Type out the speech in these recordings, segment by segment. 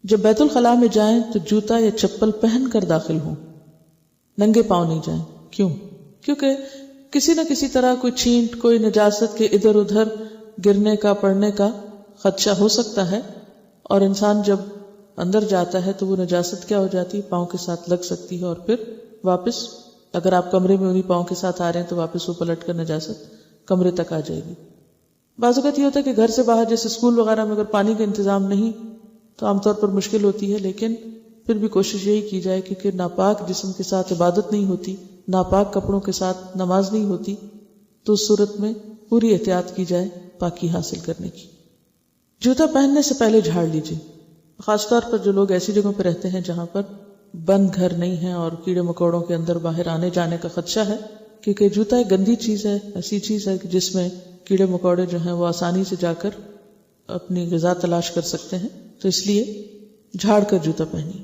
جب بیت الخلاء میں جائیں تو جوتا یا چپل پہن کر داخل ہوں، ننگے پاؤں نہیں جائیں۔ کیوں؟ کیونکہ کسی نہ کسی طرح کوئی چھینٹ، کوئی نجاست کے ادھر ادھر گرنے کا، پڑنے کا خدشہ ہو سکتا ہے، اور انسان جب اندر جاتا ہے تو وہ نجاست کیا ہو جاتی ہے، پاؤں کے ساتھ لگ سکتی ہے، اور پھر واپس اگر آپ کمرے میں انہی پاؤں کے ساتھ آ رہے ہیں تو واپس وہ پلٹ کر نجاست کمرے تک آ جائے گی۔ بعض اوقات یہ ہوتا ہے کہ گھر سے باہر جیسے اسکول وغیرہ میں اگر پانی کا انتظام نہیں تو عام طور پر مشکل ہوتی ہے، لیکن پھر بھی کوشش یہی کی جائے کیونکہ ناپاک جسم کے ساتھ عبادت نہیں ہوتی، ناپاک کپڑوں کے ساتھ نماز نہیں ہوتی، تو اس صورت میں پوری احتیاط کی جائے پاکی حاصل کرنے کی۔ جوتا پہننے سے پہلے جھاڑ لیجیے، خاص طور پر جو لوگ ایسی جگہوں پہ رہتے ہیں جہاں پر بند گھر نہیں ہے اور کیڑے مکوڑوں کے اندر باہر آنے جانے کا خدشہ ہے، کیونکہ جوتا ایک گندی چیز ہے، ایسی چیز ہے جس میں کیڑے مکوڑے جو ہیں وہ آسانی سے جا کر اپنی غذا تلاش کر سکتے ہیں، تو اس لیے جھاڑ کر جوتا پہنیے۔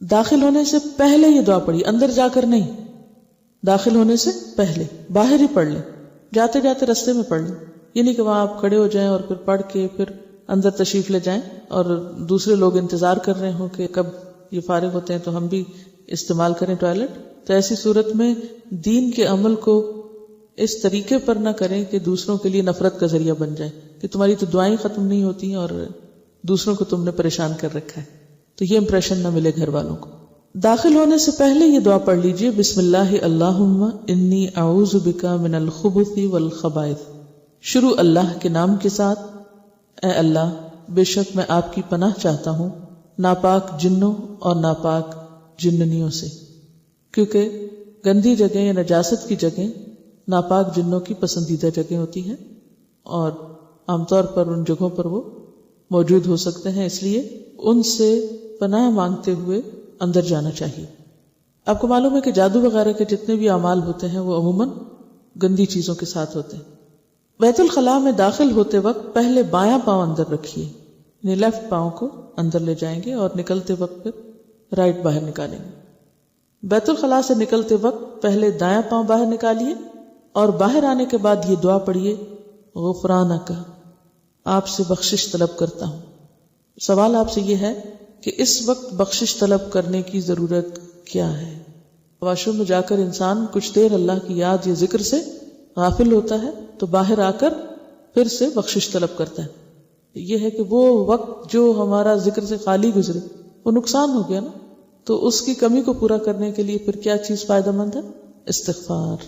داخل ہونے سے پہلے یہ دعا پڑھی، اندر جا کر نہیں، داخل ہونے سے پہلے باہر ہی پڑھ لیں، جاتے جاتے رستے میں پڑھ لیں، یہ نہیں کہ وہاں آپ کھڑے ہو جائیں اور پھر پڑھ کے پھر اندر تشریف لے جائیں اور دوسرے لوگ انتظار کر رہے ہوں کہ کب یہ فارغ ہوتے ہیں تو ہم بھی استعمال کریں ٹوائلٹ۔ تو ایسی صورت میں دین کے عمل کو اس طریقے پر نہ کریں کہ دوسروں کے لیے نفرت کا ذریعہ بن جائے، کہ تمہاری تو دعائیں ختم نہیں ہوتی ہیں اور دوسروں کو تم نے پریشان کر رکھا ہے، تو یہ امپریشن نہ ملے گھر والوں کو۔ داخل ہونے سے پہلے یہ دعا پڑھ لیجئے، بسم اللہ اللہم انی اعوذ بک من الخبث والخبائث، شروع اللہ کے نام کے ساتھ، اے اللہ بے شک میں آپ کی پناہ چاہتا ہوں ناپاک جنوں اور ناپاک جننیوں سے، کیونکہ گندی جگہ یا نجاست کی جگہ ناپاک جنوں کی پسندیدہ جگہ ہوتی ہیں اور عام طور پر ان جگہوں پر وہ موجود ہو سکتے ہیں، اس لیے ان سے پناہ مانگتے ہوئے اندر جانا چاہیے۔ آپ کو معلوم ہے کہ جادو وغیرہ کے جتنے بھی اعمال ہوتے ہیں وہ عموماً گندی چیزوں کے ساتھ ہوتے ہیں۔ بیت الخلاء میں داخل ہوتے وقت پہلے بایاں پاؤں اندر رکھیے، یعنی لیفٹ پاؤں کو اندر لے جائیں گے اور نکلتے وقت پھر رائٹ باہر نکالیں گے۔ بیت الخلاء سے نکلتے وقت پہلے دایاں پاؤں باہر نکالیے اور باہر آنے کے بعد یہ دعا پڑھیے، غفرانک، آپ سے بخشش طلب کرتا ہوں۔ سوال آپ سے یہ ہے کہ اس وقت بخشش طلب کرنے کی ضرورت کیا ہے؟ واش روم میں جا کر انسان کچھ دیر اللہ کی یاد یا ذکر سے غافل ہوتا ہے تو باہر آ کر پھر سے بخشش طلب کرتا ہے۔ یہ ہے کہ وہ وقت جو ہمارا ذکر سے خالی گزرے وہ نقصان ہو گیا نا، تو اس کی کمی کو پورا کرنے کے لیے پھر کیا چیز فائدہ مند ہے؟ استغفار۔